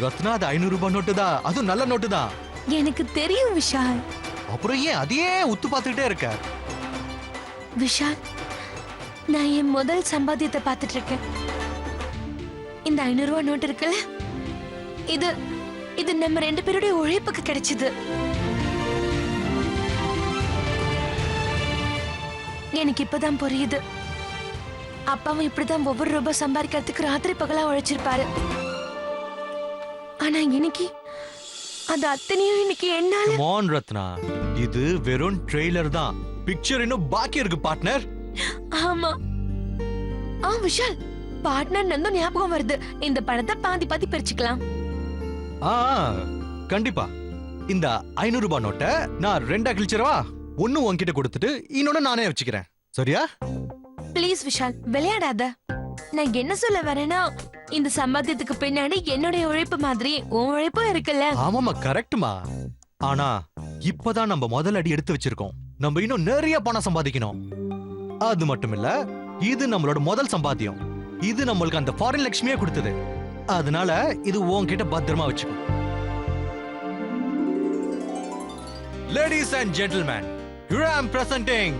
ரத்னா அது 500 ரூபாய் நோட்டு தான், அதுவும் நல்ல நோட்டு தான். எனக்கு தெரியும் விஷால். அப்புறம் ஏன் அதையே உத்து பார்த்துக்கிட்டே இருக்க? விஷால், நான் என் முதல் சம்பாத்தியத்தை பார்த்துட்டு இருக்கேன். இந்த 500 ரூபாய் நோட்டு இருக்குல்ல, இது இது நம்ம 2 பேருடைய உழைப்புக்கு கிடைச்சது. எனக்கு இப்பதான் புரியுது. அப்பாவும் இப்படிதான் ஒவ்வொரு ரூபாய் சம்பாதிக்கிறதுக்கு ராத்திரி பகலா உழைச்சிருப்பாரு. ஆனா இன்னைக்கு அது அத்தனையும் இன்னைக்கு என்னால. Come on ரத்னா, இது வெறும் ட்ரெய்லர் தான். பிக்சர் இன்னும் பாக்கி இருக்கு பார்ட்னர். ஆமா விஷால், பார்ட்னர் நந்து ஞாபகம் வருது. இந்த பணத்தை பாதி பாதி பிரிச்சுக்கலாம். கண்டிப்பா. இந்த 500 ரூபாய் நோட்டை நான் 2 கிழிச்சிரவா? ஒன்னு உன்கிட்ட கொடுத்துட்டு இன்னொன்னு நானே வச்சுக்கிறேன், சரியா? ப்ளீஸ் விஷால், விளையாடாத. நான் என்ன சொல்ல வரேன்னா, இந்த சம்பாத்தியத்துக்கு பின்னாடி என்னுடைய உழைப்பு மாதிரி உன் உழைப்பும் இருக்குல்ல. ஆமாமா, கரெக்ட்மா. ஆனா இப்பதான் நம்ம முதல் அடி எடுத்து வச்சிருக்கோம். நம்ம இன்னும் நிறைய பணம் சம்பாதிக்கணும். அது மட்டும் இல்ல, இது நம்மளோட முதல் சம்பாத்தியம். இது நம்மளுக்கு அந்த ஃபாரின் லட்சுமியே கொடுத்தது. அதனால இது உன்கிட்ட பத்திரமா வச்சுக்கோ. Ladies and gentlemen, here I am presenting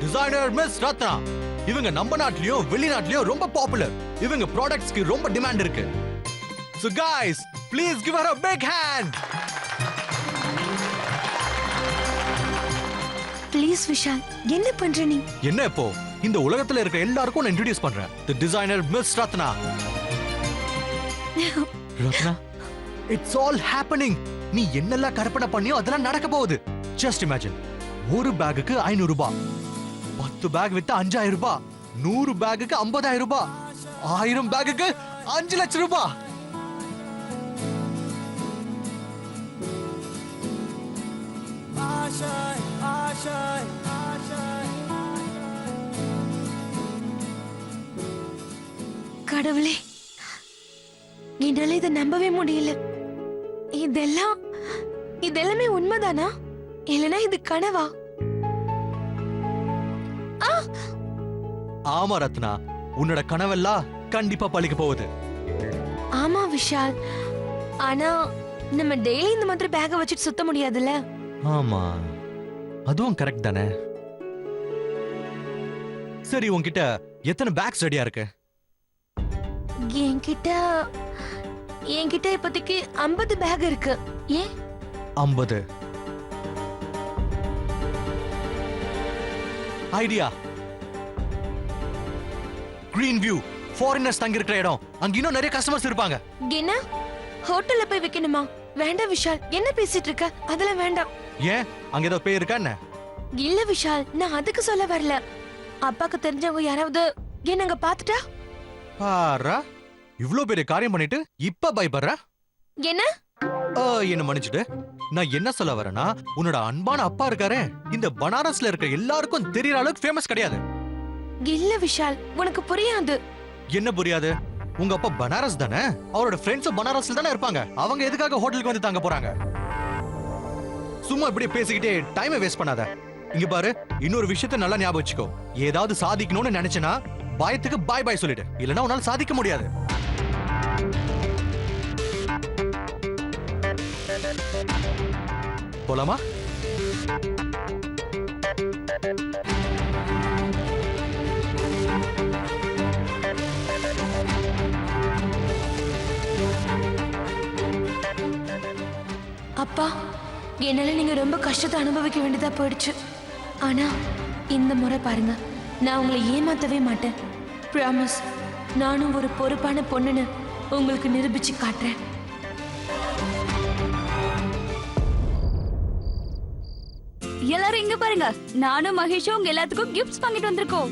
designer Miss Ratna. இவங்க நம்ம நாட்டிலயும் வெளிநாட்டிலயும் ரொம்ப பாப்புலர். இவங்க ப்ராடக்ட்ஸ்க்கு ரொம்ப டிமாண்ட் இருக்கு. So guys, please give her a big hand. Please Vishal, என்ன பண்ற நீ? என்ன இப்போ? இந்த உலகத்துல இருக்க எல்லாருக்கும் நான் இன்ட்ரோடியூஸ் பண்றேன். The designer Miss Ratna. Ratna, it's all happening. நீ என்னெல்லாம் கற்பனை பண்ணியோ அதெல்லாம் நடக்க போகுது. Just imagine. ஒரு பேக்குக்கு 500 ரூபாய், 10 பேக் வித்து 5000 ரூபாய், 100 பேக்குக்கு 50000 ரூபாய், 1000 பேக்குக்கு 5 லட்சம் ரூபாய். கடவுளே, என்னால இதை நம்பவே முடியல. இதெல்லாமே உண்மைதானா, இல்லனா இது கனவா? ஆமா ரத்னா, உன்னோட கனவெல்லாம் கண்டிப்பா பழிக்க போகுது. ஆமா விஷால், ஆனா நம்ம டெய்லி இந்த மாதிரி பேக்க வச்சுட்டு சுத்த முடியாதுல்ல. ஆமா, அதுவும் கரெக்ட் தானே. சரி, உன்கிட்ட எத்தனை பேக்ஸ் ரெடியா இருக்கு? என்கிட்ட இப்போதைக்கு 50 பேக் இருக்கு. ஏன் 50? ஐடியா. கிரீன் வியூ, ஃபாரினர்ஸ் தங்கி இருக்கிற இடம். அங்க இன்னும் நிறைய கஸ்டமர்ஸ் இருப்பாங்க. என்ன ஹோட்டல்ல போய் வைக்கணுமா? வேண்டாம் விஷால், என்ன பேசிட்டு இருக்க? அதெல்லாம் வேண்டாம். ஏன், அங்க ஏதோ பேய் இருக்கா என்ன? இல்ல விஷால், நான் அதுக்கு சொல்ல வரல. அப்பாக்கு தெரிஞ்சவங்க யாராவது என்னங்க பாத்துட்டா? பாரா, இவ்ளோ பெரிய காரியம் பண்ணிட்டு இப்ப பயப்படுற? என்ன மன்னிச்சுட்டு. நான் என்ன சொல்ல வரேன்னா, உன்னோட அன்பான அப்பா இருக்காரே, இந்த பனாரஸ்ல இருக்க எல்லாருக்கும் தெரியற அளவுக்கு ஃபேமஸ் கிடையாது. இல்ல விஷால், உனக்கு புரியாது. என்ன புரியாது? உங்க அப்பா பனாரஸ் தானே, அவரோட ஃப்ரெண்ட்ஸும் பனாரஸ்ல தானே இருப்பாங்க. அவங்க எதுக்காக ஹோட்டலுக்கு வந்து தங்க போறாங்க? சும்மா இப்படி பேசிக்கிட்டே டைமை வேஸ்ட் பண்ணாத. இங்க பாரு, இன்னொரு விஷயத்தை நல்லா ஞாபகம் வச்சுக்கோ. ஏதாவது சாதிக்கணும்னு நினைச்சனா பயத்துக்கு பாய் பாய் சொல்லிடு, இல்லனா உன்னால சாதிக்க முடியாது. போலாமா? அப்பா, என்னால நீங்க ரொம்ப கஷ்டத்தை அனுபவிக்க வேண்டியதா போயிடுச்சு. ஆனா இந்த முறை பாருங்க, நான் உங்களை ஏமாத்தவே மாட்டேன். ப்ராமிஸ். நானும் ஒரு பொறுப்பான பொண்ணுன்னு உங்களுக்கு நிரூபிச்சு காட்டுறேன். எல்லாரும் இங்க பாருங்க, நானும் மகேஷும் உங்க எல்லாத்துக்கும் கிஃப்ட்ஸ் வாங்கிட்டு வந்திருக்கோம்.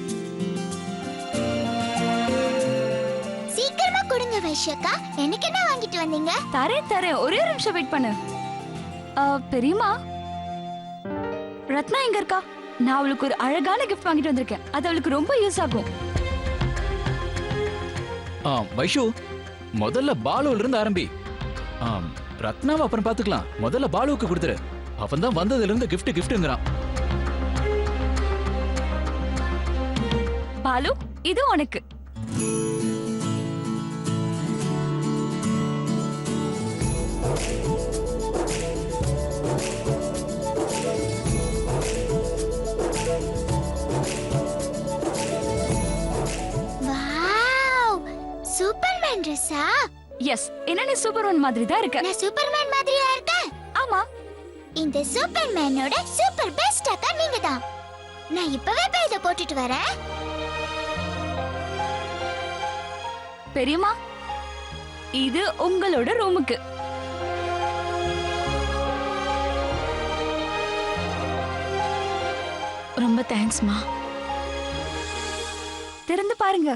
சீக்கிரமா கொடுங்க வைஷாக்கா, எனக்கு என்ன வாங்கிட்டு வந்தீங்க? தரேன், ஒரே ஒரு நிமிஷம் வெயிட் பண்ணு. பெரியம்மா, ரத்னா எங்க இருக்கா? நான் அவளுக்கு ஒரு அழகான கிஃப்ட் வாங்கிட்டு வந்திருக்கேன். அது அவளுக்கு ரொம்ப யூஸ் ஆகும். வைஷு, முதல்ல பாலுல இருந்து ஆரம்பி. ரத்னாவை அப்புறம் பாத்துக்கலாம். முதல்ல பாலுவுக்கு கொடுத்துரு. அவன் தான் வந்ததுல இருந்து கிஃப்ட்ங்கறான். பாலு, இது உனக்கு. வாவ் சூப்பர்மேன் ட்ரெஸ்ஸா? எஸ், என்ன நீ சூப்பர்மேன் மாதிரி தான் இருக்க. நான் சூப்பர்மேன் மாதிரியா இருக்கேன்? ஆமா. இந்த சூப்பர்மேனோட சூப்பர் பெஸ்ட் அக்கா நீங்க தான். நான் இப்பவே போய் இதை போட்டுட்டு வரேன். பெரியம்மா, இது உங்களோட ரூமுக்கு. ரொம்ப தேங்க்ஸ்மா. திறந்து பாருங்க.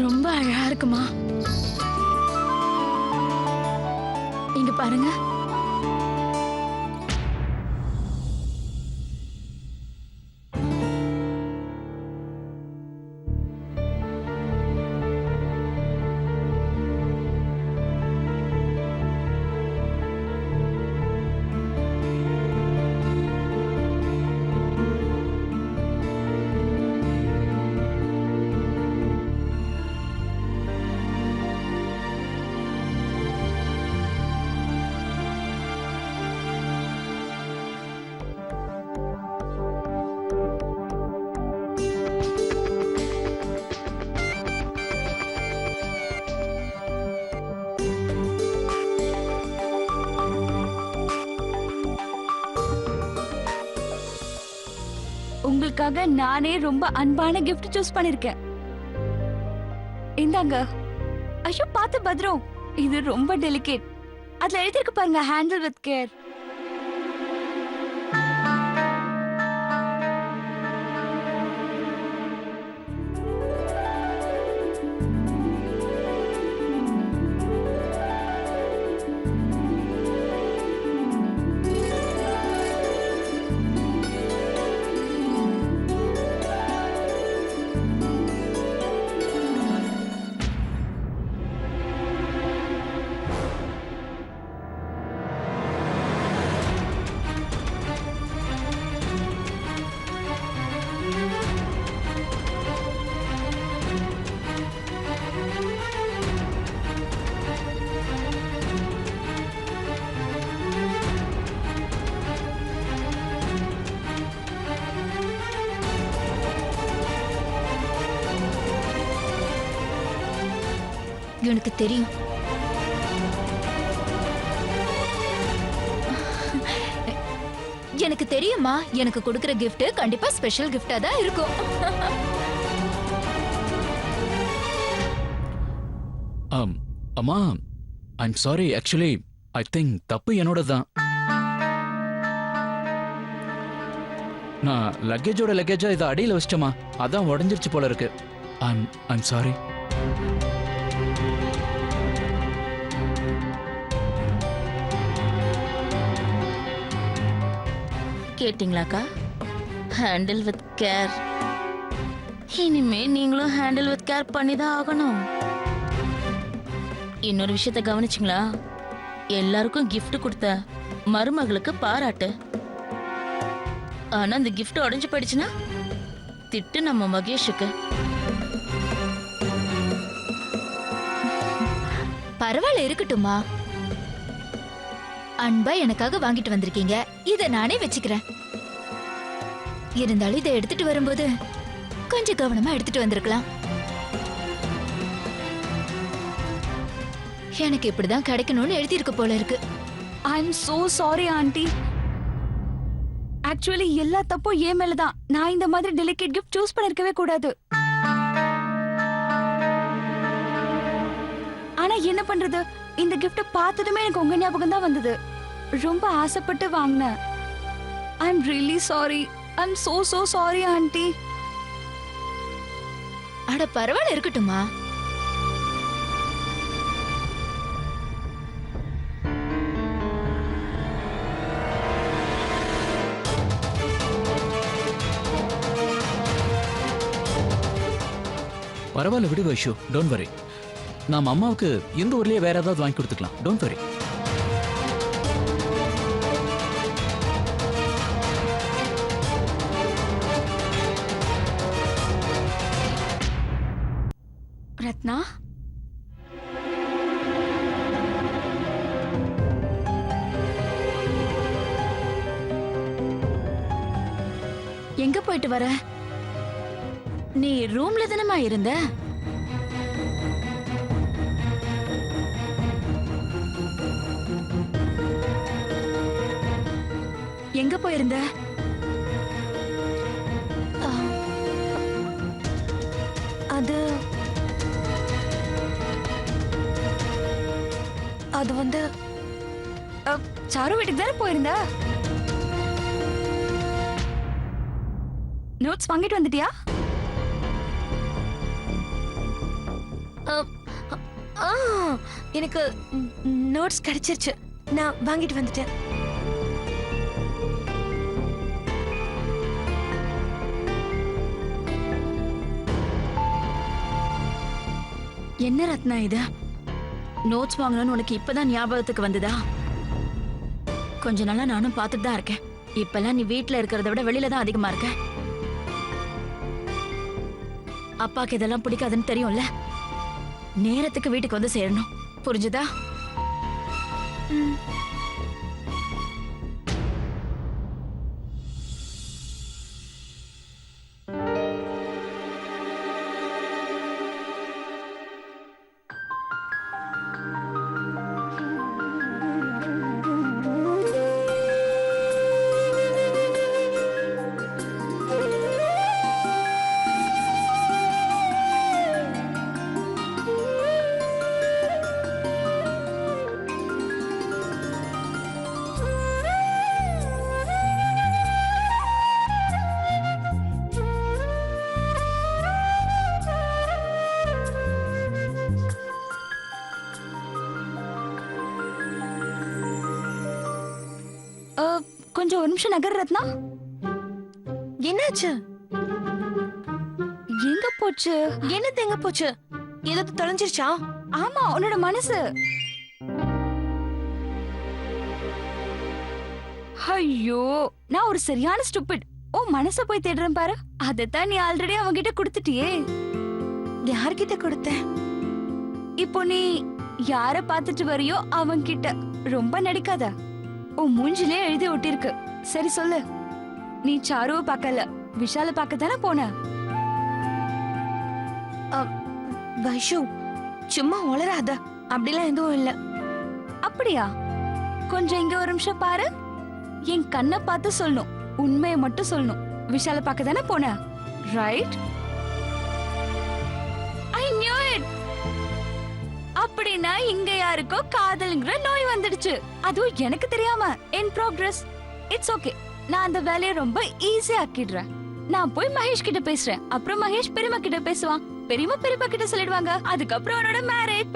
ரொம்ப அழகா இருக்குமா. இங்க பாருங்க. உங்களுக்காக நானே ரொம்ப அன்பான gift சூஸ் பண்ணிருக்கேன். இந்தாங்க. ஐயோ, பார்த்து பத்ரம். இது ரொம்ப டெலிகேட். அதுல எழுதிருக்கு பாருங்க, ஹேண்டில் வித் கேர். எனக்கு தெரியும். எனக்கு தெரியுமா, எனக்கு கொடுக்கிற gift கண்டிப்பா ஸ்பெஷல் gift-ஆ தான் இருக்கும். அம்மா, I'm sorry. Actually I think தப்பு என்னோட தான். நான் லக்கேஜா இதை அடியில வச்சிட்டேமா, அதான் உடஞ்சிருச்சு போல இருக்கு. I'm sorry. கேட்டிங்களாக்கா? Handle with care. இனிமே நீங்களும் ஹேண்டில் வித் கேர் பண்ணி தான் ஆகணும். இன்னொரு விஷயத்த கவனிச்சிங்களா? எல்லாருக்கும் gift கொடுத்த மருமகளுக்கு பாராட்டு. ஆனா அந்த gift உடைஞ்சு போயிடுச்சுன்னா திட்டு நம்ம மகேஷுக்கு. பரவாயில்ல, இருக்கட்டுமா. அன்பா எனக்காக வாங்கிட்டு வந்திருக்கீங்க, இத நானே வச்சுக்கிறேன். இருந்தாலும் இதை எடுத்துட்டு வரும்போது கொஞ்சம் கவனமா எடுத்துட்டு வந்திருக்கலாம். எனக்கு இப்படிதான் கிடைக்கணும்னு எழுதியிருக்கு போல இருக்கு. I am so sorry aunty. Actually எல்லா தப்பும் ஏன் மேலதான். நான் இந்த மாதிரி டெலிகேட் gift சூஸ் பண்ணிருக்கவே கூடாது. ஆனா என்ன பண்றது, இந்த gift பார்த்ததுமே எனக்கு உங்க ஞாபகம் தான் வந்தது. ரொம்ப ஆசைப்பட்டு வாங்கினேன். I am really sorry. I am so sorry aunty. அட பரவாயில்ல, இருக்கட்டுமா. பரவாயில்ல, விடு வைஷு, டோன்ட் வரி. நாம அம்மாவுக்கு இந்த ஊர்லயே வேற ஏதாவது வாங்கி கொடுத்துக்கலாம். Don't worry. ரத்னா, எங்க போயிட்டு வர? நீ ரூம்ல தானமா இருந்த? எங்க போயிருந்த? அது அது வந்து சாரு வீட்டுக்கு தானே போயிருந்த? நோட்ஸ் வாங்கிட்டு வந்துட்டியா? ஆ, எனக்கு நோட்ஸ் கிடைச்சிருச்சு. நான் வாங்கிட்டு வந்துட்டேன். என்ன ரத்னா இது? நோட்ஸ் வாங்கணும்னு உனக்கு இப்பதான் ஞாபகத்துக்கு வந்ததா? கொஞ்ச நாளா நானும் பார்த்துட்டு தான் இருக்கேன். இப்பெல்லாம் நீ வீட்ல இருக்கிறத விட வெளியில தான் அதிகமா இருக்க. அப்பாக்கு இதெல்லாம் பிடிக்காதுன்னு தெரியும்ல. நேரத்துக்கு வீட்டுக்கு வந்து சேரணும், புரிஞ்சுதா? கொஞ்சம் ஒரு நிமிஷம் நகர் ரத்னா. என்னாச்சு? எங்க போச்சு? என்னது எங்க போச்சு? ஏதாவது தொலைஞ்சிருச்சா? ஆமா, உன்னோட மனசு. ஐயோ, நான் ஒரு சரியான ஸ்டூபிட். ஓ, மனச போய் தேடுறேன் பாரு. அதத்தான் நீ ஆல்ரெடி அவன்கிட்ட கொடுத்துட்டியே. யார்கிட்ட கொடுத்த? இப்போ நீ யார பாத்துட்டு வரியோ அவன்கிட்ட. ரொம்ப நடிக்காத. உன் மூஞ்சிலே எழுதி ஒட்டிருக்கு. சரி சொல்லு, நீ சாருவ பார்க்கல, விஷால பார்க்க தானே போன? வைஷு, சும்மா உளராத. அப்படிலாம் எதுவும் இல்ல. அப்படியா? கொஞ்சம் இங்க ஒரு நிமிஷம் பாரு. என் கண்ணை பார்த்து சொல்லணும், உண்மையை மட்டும் சொல்லணும். விஷால பார்க்க தானே போன, ரைட்? I knew it. அப்படின்னா இங்க யாருக்கோ காதல்ங்கிற நோய் வந்துடுச்சு. அதுவும் எனக்கு தெரியாம. In progress. இட்ஸ் ஓகே, நான் அந்த வேலையை ரொம்ப ஈஸியா ஆக்கிடுறேன். நான் போய் மகேஷ் கிட்ட பேசுறேன். அப்புறம் மகேஷ் பெரியம்மா கிட்ட பேசுவான். பெரியம்மா பெரியப்பா கிட்ட சொல்லிடுவாங்க. அதுக்கப்புறம் அவனோட மேரேஜ்.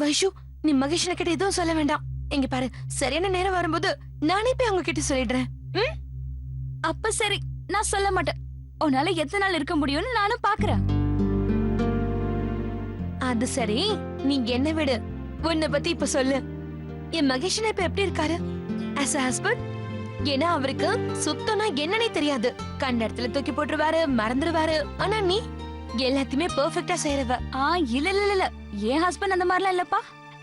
வைஷு, நீ மகேஷன கிட்ட எதுவும் சொல்ல வேண்டாம். இங்க பாரு, சரியான நேரம் வரும்போது நானே போய் அவங்க கிட்ட சொல்லிடுறேன். அப்ப சரி, நான் சொல்ல மாட்டேன். உன்னால எத்தனை நாள் இருக்க முடியும்னு நானும் பாக்குறேன். அது சரி, நீ என்ன விடு. உன்னை பத்தி இப்ப சொல்லு. என் மகேஷன் இப்ப எப்படி இருக்காரு as a husband? ஏன்னா அவருக்கு சுத்தமா என்னன்னே தெரியாது. கண்ட இடத்துல தூக்கி போட்டுருவாரு, மறந்துடுவாரு. ஆனா நீ எல்லாத்தையுமே பெர்ஃபெக்ட்டா செய்யறவ. இல்ல இல்ல இல்ல, என் ஹஸ்பண்ட் அந்த மாதிரிலாம் இல்லப்பா.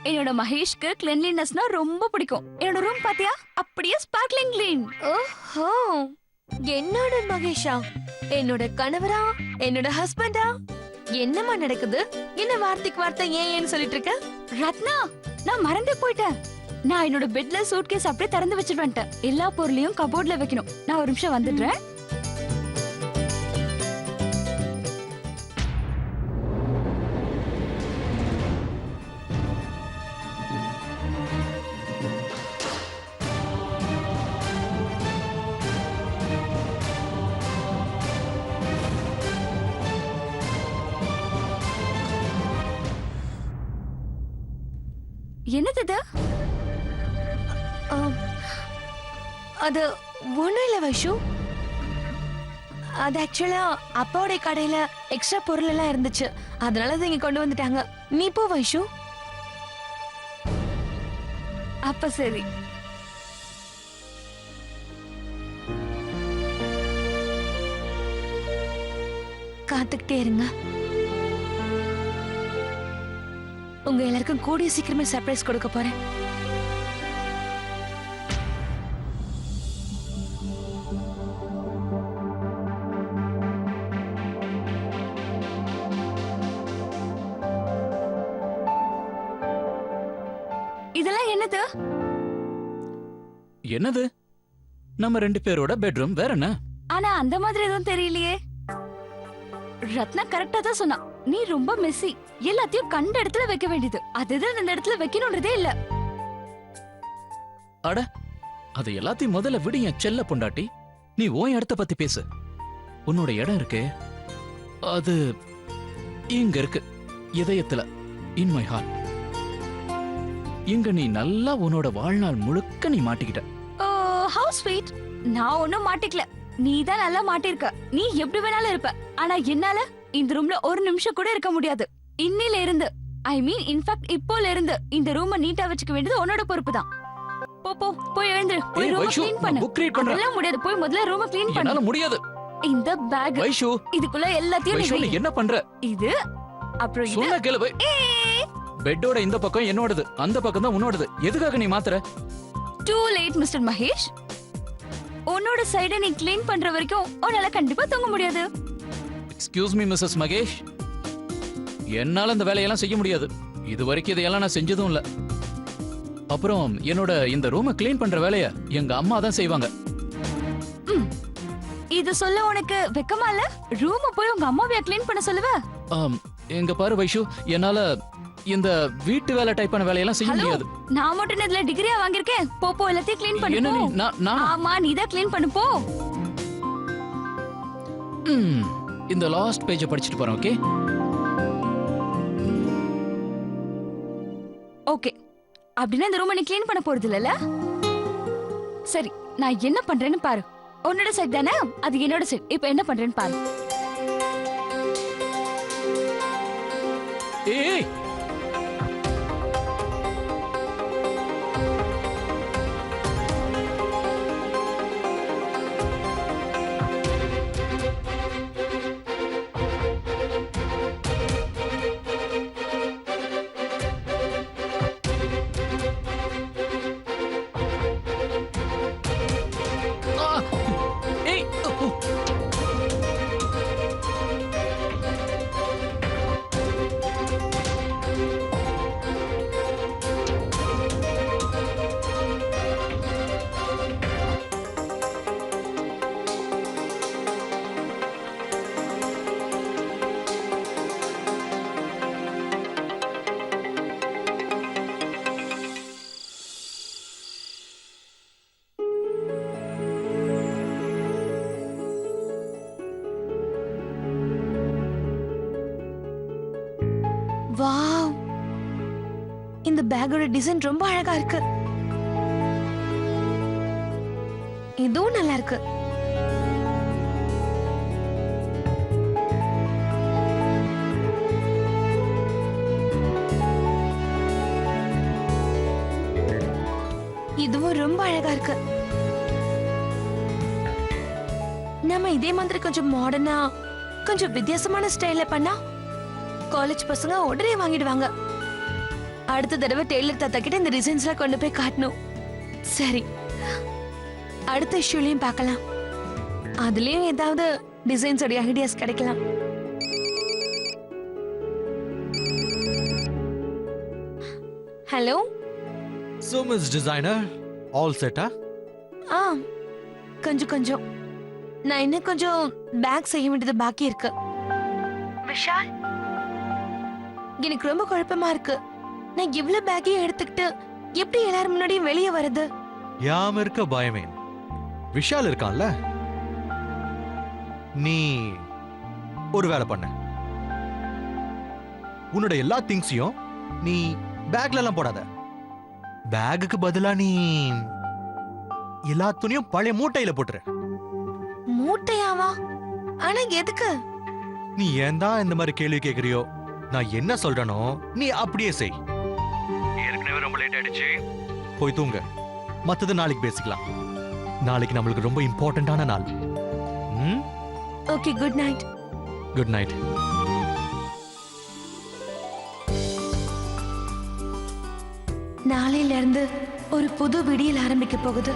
என்னோட மகேஷ்க்கு கிளென்லினஸ்னா ரொம்ப பிடிக்கும். என்னோட ரூம் பாத்தியா? அப்படியே ஸ்பார்க்லிங் கிளீன். ஓஹோ, என்னோட மகேஷா? என்னோட கணவரா? என்னோட ஹஸ்பண்டா? என்னமா நடக்குது? என்ன வார்த்தைக்கு வார்த்தை ஏன்னு சொல்லிட்டு இருக்க? ரத்னா, நான் மறந்தே போயிட்டேன். நான் என்னோட பெட்ல சூட்கேஸ் அப்படியே திறந்து வச்சிட்டு வந்துட்டேன். எல்லா பொருளையும் கபோர்ட்ல வைக்கணும். நான் ஒரு நிமிஷம் வந்துடுறேன். என்னது இது? அது ஒண்ணும் இல்ல வைஷு. அது ஆக்சுவலா அப்பாவுடைய கடையில எக்ஸ்ட்ரா பொருள் எல்லாம் இருந்துச்சு, அதனால அதை இங்க கொண்டு வந்துட்டாங்க. நீ போ வைஷு. அப்ப சரி. காத்துக்கிட்டே இருங்க. உங்க எல்லாருக்கும் கூடிய சீக்கிரமே சர்ப்ரைஸ் கொடுக்க போறேன். இதெல்லாம் என்னது? என்னது? நம்ம 2 பேரோட பெட்ரூம், வேற என்ன? ஆனா அந்த மாதிரி எதுவும் தெரியலையே. ரத்னா கரெக்டா தான் சொன்னா, நீ ரொம்ப மெஸ்ஸி, எல்லாத்தையும் கண்ட இடத்துல வைக்க வேண்டியது, அதுதான் இந்த இடத்துல வைக்கணும்ன்றதே இல்ல. அட, அது எல்லாத்தையும் முதல்ல விடு என் செல்ல பொண்டாட்டி. நீ உன் இடத்த பத்தி பேசு. உன்னோட இடம் இருக்கே, அது இங்க இருக்கு, இதயத்துல, இன் மை ஹார்ட். இங்க நீ நல்லா உன்னோட வாழ்நாள் முழுக்க நீ மாட்டிக்கிட்ட. ஓ, ஹவ் ஸ்வீட். நான் ஒண்ணும் மாட்டிக்கல, நீ தான் நல்லா மாட்டிருக்க. நீ எப்படி வேணாலும் இருப்ப, ஆனா என்னால இந்த ரூம்ல ஒரு நிமிஷம் கூட இருக்க முடியாது. இன்னில இருந்து, ஐ மீன் இன்ஃபேக்ட் இப்போல இருந்து இந்த ரூமை நீட்டா வச்சுக்க வேண்டியது உன்னோட பொறுப்பு தான். போ போ, போய் எழுந்துரு, போய் ஏய், ரூமை வைஷு, க்ளீன் நான் பண்ணு. book read பண்றேன். அதெல்லாம் முடியாது, போய் முதல்ல ரூமை க்ளீன் பண்ணு. என்னால முடியாது. இந்த பேக், வைஷு, இதுக்குள்ள எல்லாத்தையும் நீ வைஷு, நீ வை. என்ன பண்ற? இது அப்புறம் இது. சொன்ன கேளு. ஏய், பெட்டோட இந்த பக்கம் என்னோடது, அந்த பக்கம் தான் உன்னோடது. எதுக்காக நீ மாத்துற? too late mister Mahesh. உன்னோட சைட நீ க்ளீன் பண்ற வரைக்கும் உன்னால கண்டிப்பா தூங்க முடியாது. எக்ஸ்கியூஸ் மீ மிஸ்ஸஸ் மகேஷ், என்னால இந்த வேலையெல்லாம் செய்ய முடியாது. இது வரைக்கும் இதையெல்லாம் நான் செஞ்சதும் இல்ல. அப்புறம் என்னோட இந்த ரூமை க்ளீன் பண்ற வேலைய எங்க அம்மா தான் செய்வாங்க. இது சொல்ல உனக்கு வெக்கமா இல்ல? ரூம் போய் உங்க அம்மாவையா க்ளீன் பண்ண சொல்லுவ? எங்க பாரு வைஷு, என்னால இந்த வீட்டு வேலை டைப்பான வேலையெல்லாம் செய்ய ஹலோ, முடியாது. நான் மட்டும் இதுல டிகிரியா வாங்கிருக்கேன். போ போ, எல்லாத்தையும் க்ளீன் பண்ணு. என்ன போ. நீ நான் ஆமா, நீ தான் க்ளீன் பண்ணு, போ. இந்த லாஸ்ட் பேஜை படிச்சுட்டு போறேன். ஓகே ஓகே, அப்படின்னா இந்த ரூமை நீ க்ளீன் பண்ண போறது இல்லல? சரி, நான் என்ன பண்றேன்னு பாரு. உன்னோட சைட் தானே, அது என்னோட சைட். இப்போ என்ன பண்றேன்னு பாரு. ஏய், ஏய், வாவ், இந்த பேக்கோட டிசைன் ரொம்ப அழகா இருக்கு. இதுவும் நல்லா இருக்கு. இதுவும் ரொம்ப அழகா இருக்கு. நம்ம இதே மாதிரி கொஞ்சம் மாடர்னா, கொஞ்சம் வித்தியாசமான ஸ்டைல்ல பண்ணா காலேஜ் பசங்க உடனே வாங்கிடுவாங்க. அடுத்த தடவை டெய்லர் தாத்தா கிட்ட இந்த டிசைன்ஸ்லாம் கொண்டு போய் காட்டணும். சரி, அடுத்த இஷ்யூலையும் பார்க்கலாம். அதுலயும் ஏதாவது டிசைன்ஸ் உடைய ஐடியாஸ் கிடைக்கலாம். Hello. So Miss Designer, all set? ஆ, கொஞ்சம் நான் இன்னும் கொஞ்சம் பேக் செய்ய வேண்டியது பாக்கி இருக்கு. விஷால், எனக்கு ரொம்ப குழப்பமா இருக்கு. நான் இவ்ளோ பேக்கையும் எடுத்துக்கிட்டு எப்படி எல்லாரும் முன்னாடியும் வெளியே வருது? யாம இருக்க பயமே. விஷால் இருக்கான்ல, நீ ஒரு வேலை பண்ண. உன்னோட எல்லா திங்ஸையும் நீ பேக்ல எல்லாம் போடாத. பேக்குக்கு பதிலா நீ எல்லா துணியும் பழைய மூட்டையில போட்டுரு. மூட்டையாவா? ஆனா எதுக்கு? நீ ஏன் தான் இந்த மாதிரி கேள்வி கேக்குறியோ, நான் என்ன சொல்றேனோ நீ அப்படியே செய். ஏற்கனவே ரொம்ப லேட் ஆயிடுச்சு, போய் தூங்க. மத்தது நாளைக்கு பேசிக்கலாம். நாளைக்கு நம்மளுக்கு ரொம்ப இம்பார்ட்டன்டான நாள். Okay, good night. Good night. நாளையில இருந்து ஒரு புது விடியல் ஆரம்பிக்க போகுது.